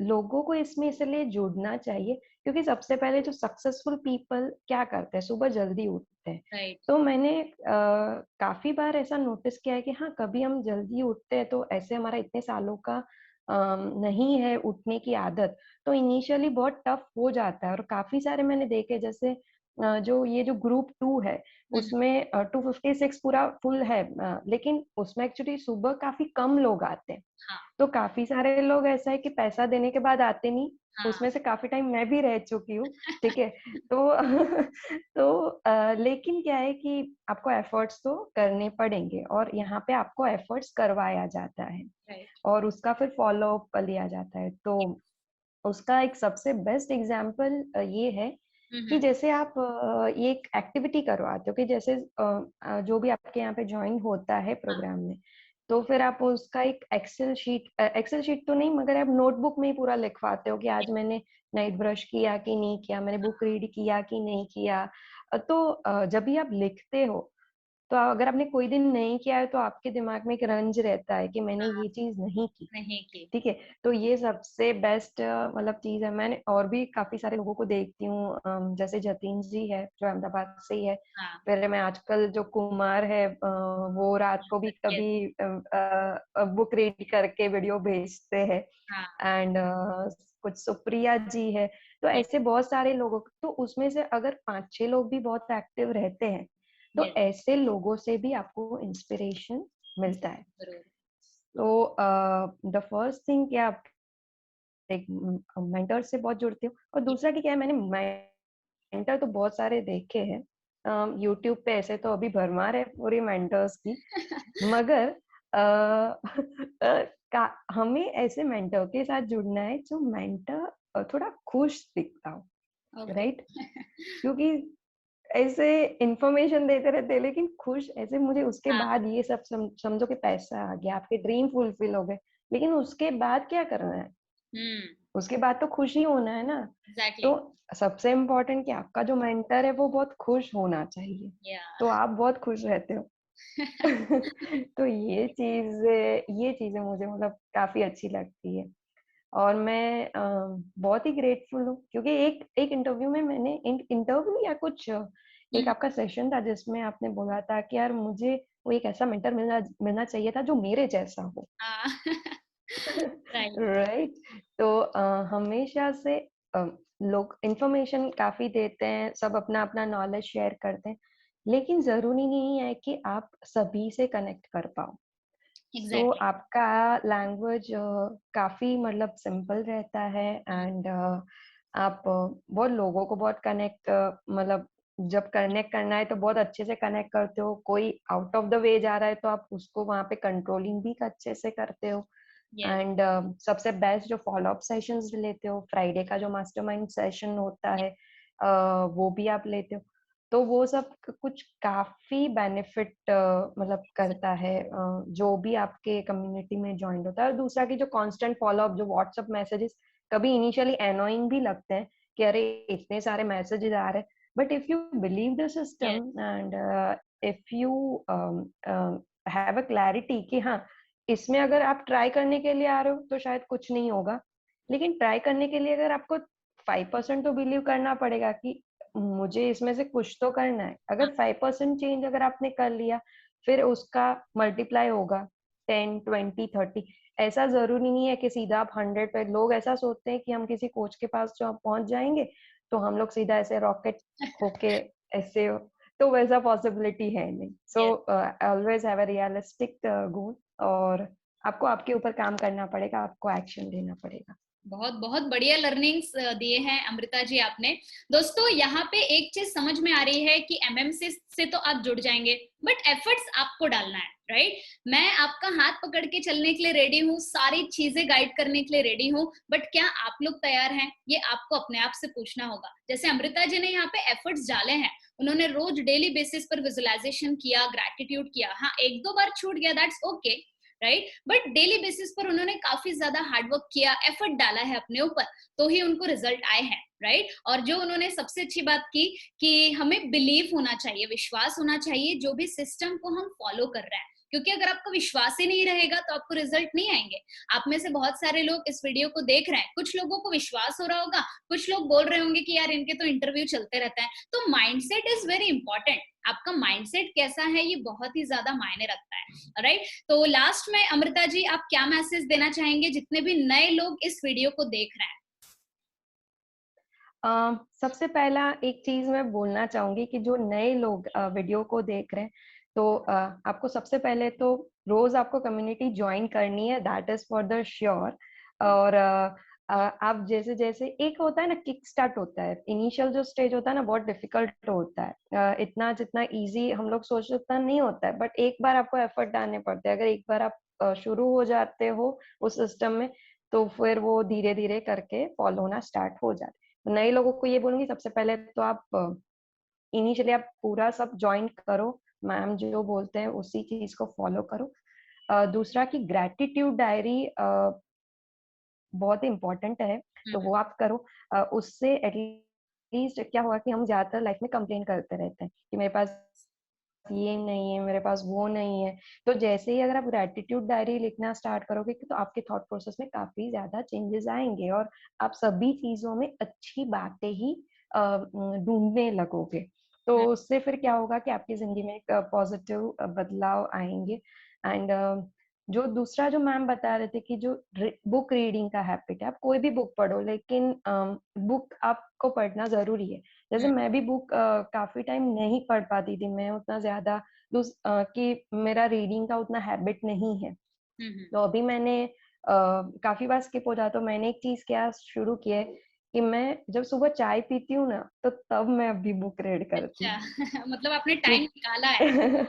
Speaker 2: लोगों को इसमें इसलिए जुड़ना चाहिए क्योंकि सबसे पहले जो सक्सेसफुल पीपल क्या करते हैं, सुबह जल्दी उठते हैं।
Speaker 1: राइट।
Speaker 2: तो मैंने काफी बार ऐसा नोटिस किया है कि हाँ, कभी हम जल्दी उठते हैं तो ऐसे हमारा इतने सालों का नहीं है उठने की आदत, तो इनिशियली बहुत टफ हो जाता है। और काफी सारे मैंने देखे, जैसे जो ये जो ग्रुप 2 है उसमें 256 पूरा फुल है, लेकिन उसमें एक्चुअली सुबह काफी कम लोग आते हैं।
Speaker 1: हाँ,
Speaker 2: तो काफ़ी सारे लोग ऐसा है कि पैसा देने के बाद आते नहीं,
Speaker 1: हाँ।
Speaker 2: उसमें से काफ़ी टाइम मैं भी रह चुकी हूँ, ठीक है? तो तो लेकिन क्या है कि आपको एफर्ट्स तो करने पड़ेंगे और यहाँ पे आपको एफर्ट्स करवाया जाता है
Speaker 1: राइट।
Speaker 2: और उसका फिर फ़ॉलो अप लिया जाता है। तो उसका एक सबसे बेस्ट एग्ज़ाम्पल ये है
Speaker 1: हुँ,
Speaker 2: कि
Speaker 1: हुँ।
Speaker 2: जैसे आप ये एक एक्टिविटी करवाते हो कि जैसे जो भी आपके यहाँ पे जॉइन होता है
Speaker 1: हाँ,
Speaker 2: प्रोग्राम में, तो फिर आप उसका एक एक्सेल शीट तो नहीं, मगर आप नोटबुक में ही पूरा लिखवाते हो कि आज मैंने नाइट ब्रश किया कि नहीं किया, मैंने बुक रीड किया कि नहीं किया। तो जब भी आप लिखते हो तो अगर आपने कोई दिन नहीं किया है तो आपके दिमाग में एक रंज रहता है कि मैंने
Speaker 1: हाँ,
Speaker 2: ये चीज़ नहीं की।
Speaker 1: नहीं की।
Speaker 2: ठीक है, तो ये सबसे बेस्ट मतलब चीज़ है। मैंने और भी काफ़ी सारे लोगों को देखती हूँ, जैसे जतिन जी है जो अहमदाबाद से ही है।
Speaker 1: हाँ,
Speaker 2: फिर मैं आजकल जो कुमार है, वो रात को भी
Speaker 1: यस,
Speaker 2: कभी बुक रीड करके वीडियो भेजते हैं।
Speaker 1: हाँ,
Speaker 2: एंड कुछ सुप्रिया जी है। तो
Speaker 1: यस,
Speaker 2: ऐसे बहुत सारे लोगों, तो उसमें से अगर 5-6 लोग भी बहुत एक्टिव रहते हैं तो
Speaker 1: यस,
Speaker 2: ऐसे लोगों से भी आपको इंस्पिरेशन मिलता है।
Speaker 1: ज़रूर।
Speaker 2: तो द फर्स्ट थिंग कि आप एक मेंटर से बहुत जुड़ती हूँ और
Speaker 1: ये
Speaker 2: दूसरा कि क्या है, मैंने मेंटर तो बहुत सारे देखे हैं। यूट्यूब पे ऐसे तो अभी भरमार है पूरी मेंटर्स की, मगर हमें ऐसे मेंटर के साथ जुड़ना है जो मेंटर थोड़ा खुश दिखता हो,
Speaker 1: ओके।
Speaker 2: राइट? क्योंकि ऐसे इन्फॉर्मेशन देते रहते हैं लेकिन खुश ऐसे, मुझे उसके
Speaker 1: हाँ,
Speaker 2: बाद ये सब समझो कि पैसा आ गया, आपके ड्रीम फुलफिल हो गए, लेकिन उसके बाद क्या करना है?
Speaker 1: हुँ,
Speaker 2: उसके बाद तो खुश ही होना है ना। तो
Speaker 1: एग्ज़ैक्टली।
Speaker 2: सबसे इम्पोर्टेंट कि आपका जो मेंटर है वो बहुत खुश होना चाहिए,
Speaker 1: या
Speaker 2: तो आप बहुत खुश रहते हो। तो ये चीज़ें मुझे मतलब काफ़ी अच्छी लगती है और मैं बहुत ही ग्रेटफुल हूँ क्योंकि एक एक इंटरव्यू में मैंने इंटरव्यू या कुछ
Speaker 1: हुँ,
Speaker 2: एक आपका सेशन था जिसमें आपने बोला था कि यार मुझे वो एक ऐसा मेंटर मिलना मिलना चाहिए था जो मेरे जैसा हो।
Speaker 1: हाँ, राइट,
Speaker 2: राइट। तो हमेशा से अ, लोग इंफॉर्मेशन काफी देते हैं, सब अपना अपना नॉलेज शेयर करते हैं, लेकिन जरूरी नहीं है कि आप सभी से कनेक्ट कर पाओ। So
Speaker 1: exactly.
Speaker 2: आपका लैंग्वेज काफी मतलब सिंपल रहता है
Speaker 1: हुँ,
Speaker 2: एंड आप बहुत लोगों को बहुत कनेक्ट मतलब जब कनेक्ट करना है तो बहुत अच्छे से कनेक्ट करते हो। कोई आउट ऑफ द वे जा रहा है तो आप उसको वहां पे कंट्रोलिंग भी अच्छे से करते हो।
Speaker 1: यस,
Speaker 2: एंड सबसे बेस्ट जो फॉलो अप सेशंस लेते हो, फ्राइडे का जो मास्टरमाइंड सेशन होता है वो भी आप लेते हो। तो वो सब कुछ काफी बेनिफिट मतलब करता है जो भी आपके कम्युनिटी में ज्वाइन होता है। और दूसरा कि जो कांस्टेंट फॉलो अप, जो व्हाट्सएप मैसेजेस कभी इनिशियली एनोइंग भी लगते हैं कि अरे इतने सारे मैसेजेस आ रहे हैं, but if you believe the system
Speaker 1: yes,
Speaker 2: and if you have a clarity कि हाँ, इसमें अगर आप ट्राई करने के लिए आ रहे हो तो शायद कुछ नहीं होगा, लेकिन ट्राई करने के लिए अगर आपको 5% तो बिलीव करना पड़ेगा कि मुझे इसमें से कुछ तो करना है।
Speaker 1: हाँ,
Speaker 2: अगर 5% चेंज अगर आपने कर लिया, फिर उसका मल्टीप्लाई होगा 10, 20, 30। ऐसा ज़रूरी नहीं है कि सीधा आप 100 पे, लोग ऐसा सोचते हैं कि हम किसी कोच के पास जब पहुँच जाएँगे, तो हम लोग सीधा ऐसे रॉकेट होके ऐसे, तो वैसा पॉसिबिलिटी है नहीं। So
Speaker 1: yes,
Speaker 2: always have a realistic गोल और आपको आपके ऊपर काम करना पड़ेगा, आपको एक्शन लेना पड़ेगा।
Speaker 1: बहुत बहुत बढ़िया लर्निंग्स दिए हैं अमृता जी आपने। दोस्तों यहाँ पे एक चीज समझ में आ रही है कि एमएमसी से तो आप जुड़ जाएंगे, बट एफर्ट्स आपको डालना है, राइट। मैं आपका हाथ पकड़ के चलने के लिए रेडी हूँ, सारी चीजें गाइड करने के लिए रेडी हूँ, बट क्या आप लोग तैयार हैं, ये आपको अपने आप से पूछना होगा। जैसे अमृता जी ने यहाँ पे एफर्ट्स डाले हैं, उन्होंने रोज डेली बेसिस पर विजुअलाइजेशन किया, ग्रेटिट्यूड किया, हाँ एक दो बार छूट गया, that's okay, right, but daily basis पर उन्होंने काफी ज्यादा हार्डवर्क किया, एफर्ट डाला है अपने ऊपर, तो ही उनको रिजल्ट आए हैं, राइट। और जो उन्होंने सबसे अच्छी बात की कि हमें बिलीव होना चाहिए, विश्वास होना चाहिए जो भी सिस्टम को हम फॉलो कर रहे हैं, क्योंकि अगर आपको विश्वास ही नहीं रहेगा तो आपको रिजल्ट नहीं आएंगे। आप में से बहुत सारे लोग इस वीडियो को देख रहे हैं, कुछ लोगों को विश्वास हो रहा होगा, कुछ लोग बोल रहे होंगे कि यार इनके तो इंटरव्यू चलते रहता है। तो माइंडसेट इज वेरी इंपॉर्टेंट, आपका माइंडसेट कैसा है ये बहुत ही ज्यादा मायने रखता है, राइट। तो लास्ट में अमृता जी आप क्या मैसेज देना चाहेंगे जितने भी नए लोग इस वीडियो को देख रहे हैं?
Speaker 2: सबसे पहला एक चीज मैं बोलना चाहूंगी कि जो नए लोग वीडियो को देख रहे हैं, तो आपको सबसे पहले तो रोज आपको कम्युनिटी ज्वाइन करनी है, that is for the sure. और आप जैसे जैसे एक होता है ना, किक स्टार्ट होता है, इनिशियल जो स्टेज होता है ना बहुत डिफिकल्ट होता है, इतना जितना इजी हम लोग सोचते उतना नहीं होता है, बट एक बार आपको एफर्ट डालने पड़ते हैं। अगर एक बार आप शुरू हो जाते हो उस सिस्टम में, तो फिर वो धीरे धीरे करके फॉलो होना स्टार्ट हो जाता है। नए लोगों को ये बोलूंगी, सबसे पहले तो आप इनिशियली आप पूरा सब ज्वाइन करो, मैम जो बोलते हैं उसी चीज को फॉलो करो। दूसरा कि ग्रेटिट्यूड डायरी बहुत ही इम्पोर्टेंट है, तो वो आप करो। उससे एटलीस्ट क्या होगा कि हम ज्यादातर लाइफ में कंप्लेन करते रहते हैं कि मेरे पास ये नहीं है, मेरे पास वो नहीं है। तो जैसे ही अगर आप ग्रेटिट्यूड डायरी लिखना स्टार्ट करोगे, तो आपके थॉट प्रोसेस में काफी ज्यादा चेंजेस आएंगे और आप सभी चीजों में अच्छी बातें ही ढूंढने लगोगे। तो उससे फिर क्या होगा कि आपकी जिंदगी में एक पॉजिटिव बदलाव आएंगे। एंड जो दूसरा जो मैम बता रहे थे कि जो बुक रीडिंग का हैबिट है, आप कोई भी बुक पढ़ो, लेकिन बुक आपको पढ़ना जरूरी है। जैसे मैं भी बुक काफी टाइम नहीं पढ़ पाती थी, मैं उतना ज्यादा कि मेरा रीडिंग का उतना हैबिट नहीं है। तो अभी मैंने काफी बार स्किप हो जाता, तो मैंने एक चीज क्या शुरू की है कि मैं जब सुबह चाय पीती हूँ ना, तो तब मैं अभी बुक रीड करती
Speaker 1: अच्छा।
Speaker 2: हूँ।
Speaker 1: मतलब आपने टाइम
Speaker 2: क्यों-
Speaker 1: निकाला है।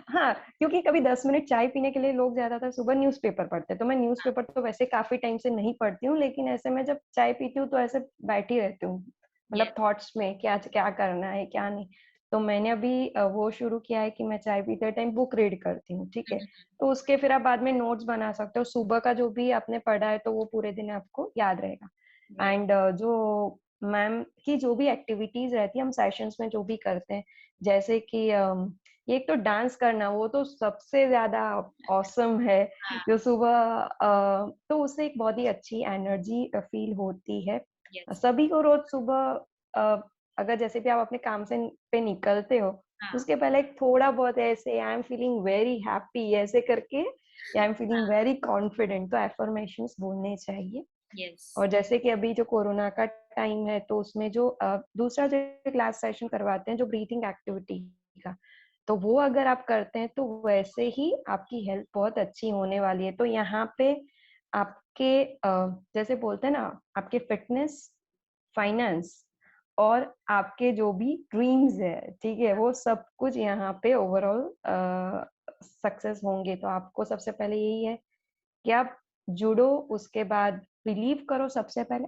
Speaker 2: हाँ, क्योंकि कभी 10 मिनट चाय पीने के लिए लोग ज्यादातर सुबह न्यूज़पेपर पढ़ते हैं, तो मैं न्यूज़पेपर तो वैसे काफी टाइम से नहीं पढ़ती हूँ, लेकिन ऐसे में जब चाय पीती हूँ तो ऐसे बैठी रहती हूँ,
Speaker 1: यस।
Speaker 2: मतलब थॉट्स में क्या क्या करना है क्या नहीं। तो मैंने अभी वो शुरू किया है कि मैं चाय पीते टाइम बुक रीड करती हूँ, ठीक है। तो उसके फिर आप बाद में नोट्स बना सकते हो, सुबह का जो भी आपने पढ़ा है तो वो पूरे दिन आपको याद रहेगा।
Speaker 1: राइट।
Speaker 2: एंड जो मैम की जो भी एक्टिविटीज रहती है, हम सेशंस में जो भी करते हैं, जैसे कि ये एक तो डांस करना, वो तो सबसे ज्यादा ऑसम है।
Speaker 1: हाँ।
Speaker 2: जो सुबह तो उससे एक बहुत ही अच्छी एनर्जी फील होती है।
Speaker 1: यस।
Speaker 2: सभी को रोज सुबह अगर जैसे भी आप अपने काम से पे निकलते हो,
Speaker 1: हाँ।
Speaker 2: उसके पहले एक थोड़ा बहुत ऐसे I am feeling very happy ऐसे करके, आई एम फीलिंग
Speaker 1: हाँ।
Speaker 2: वेरी कॉन्फिडेंट, तो एफर्मेशंस बोलने चाहिए।
Speaker 1: यस।
Speaker 2: और जैसे कि अभी जो कोरोना का टाइम है, तो उसमें जो दूसरा जो क्लास सेशन करवाते हैं जो ब्रीथिंग एक्टिविटी का, तो वो अगर आप करते हैं तो वैसे ही आपकी हेल्थ बहुत अच्छी होने वाली है। तो यहाँ पे आपके जैसे बोलते हैं ना, आपके फिटनेस, फाइनेंस और आपके जो भी ड्रीम्स है, ठीक है, वो सब कुछ यहाँ पे ओवरऑल सक्सेस होंगे। तो आपको सबसे पहले यही है कि आप जुड़ो, उसके बाद बिलीव करो सबसे पहले।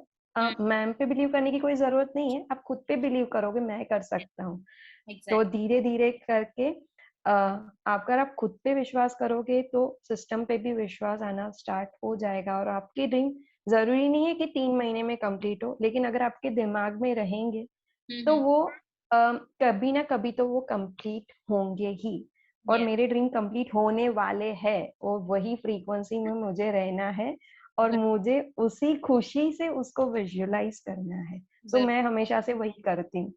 Speaker 2: मैम पे बिलीव करने की कोई जरूरत नहीं है, आप खुद पे बिलीव करोगे मैं कर सकता हूँ। तो
Speaker 1: एग्जैक्ट।
Speaker 2: धीरे धीरे करके अगर आप खुद पे विश्वास करोगे तो सिस्टम पे भी विश्वास आना स्टार्ट हो जाएगा। और आपकी ड्रीम जरूरी नहीं है कि 3 महीने में कंप्लीट हो, लेकिन अगर आपके दिमाग में रहेंगे तो वो कभी ना कभी तो वो कंप्लीट होंगे ही। और
Speaker 1: यस।
Speaker 2: मेरे ड्रीम कंप्लीट होने वाले हैं, और वही फ्रीक्वेंसी में मुझे रहना है और मुझे उसी खुशी से उसको विजुअलाइज करना है। तो
Speaker 1: जरूर।
Speaker 2: मैं हमेशा से वही करती हूँ।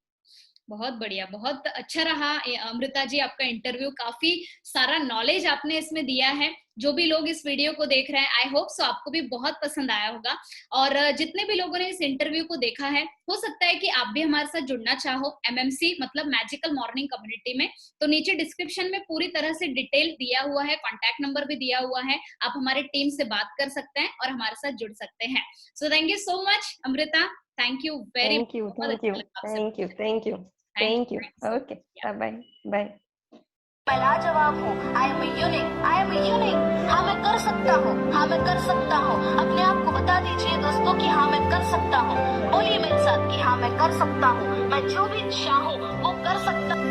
Speaker 1: बहुत बढ़िया, बहुत अच्छा रहा अमृता जी आपका इंटरव्यू, काफी सारा नॉलेज आपने इसमें दिया है। जो भी लोग इस वीडियो को देख रहे हैं, आई होप सो आपको भी बहुत पसंद आया होगा। और जितने भी लोगों ने इस इंटरव्यू को देखा है, हो सकता है कि आप भी हमारे साथ जुड़ना चाहो एमएमसी मतलब मैजिकल मॉर्निंग कम्युनिटी में, तो नीचे डिस्क्रिप्शन में पूरी तरह से डिटेल दिया हुआ है, कॉन्टैक्ट नंबर भी दिया हुआ है, आप हमारे टीम से बात कर सकते हैं और हमारे साथ जुड़ सकते हैं। So thank you so much Amrita, thank you very much.
Speaker 2: Thank you. Okay, bye bye.
Speaker 3: मैं लाजवाब हूँ, आई एम यूनिक, हाँ मैं कर सकता हूँ, हाँ मैं कर सकता हूँ। अपने आप को बता दीजिए दोस्तों कि हाँ मैं कर सकता हूँ। बोलिए मेरे साथ कि हाँ मैं कर सकता हूँ, मैं जो भी चाहूँ वो कर सकता हूँ।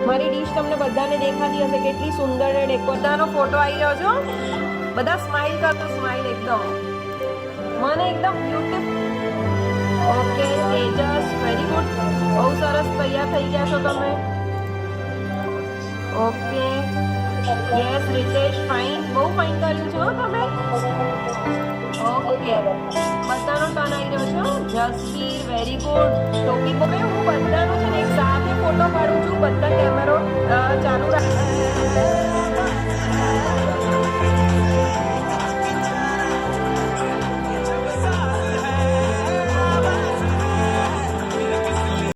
Speaker 4: મારી ડીશ તમને બધાને દેખાતી હશે કેટલી સુંદર છે ડેકોર. બધાનો ફોટો આવી રહ્યો છો, બધા સ્માઈલ કરતો, સ્માઈલ એકદમ મને એકદમ beautiful. Okay Tejas, very good, બહુ સરસ તૈયાર થઈ ગયા છો તમે. ઓકે યસ રિતેશ, ફાઇન, બહુ ફાઇન કર્યું છો તમે. ઓકે બધાનો ટર્ન આવી રહ્યો છો. Jasvir, very good. ટોપી બોલે હું બધાનો છે ને એક સાથે ફોટો પાડું છું, બધા કેમેરા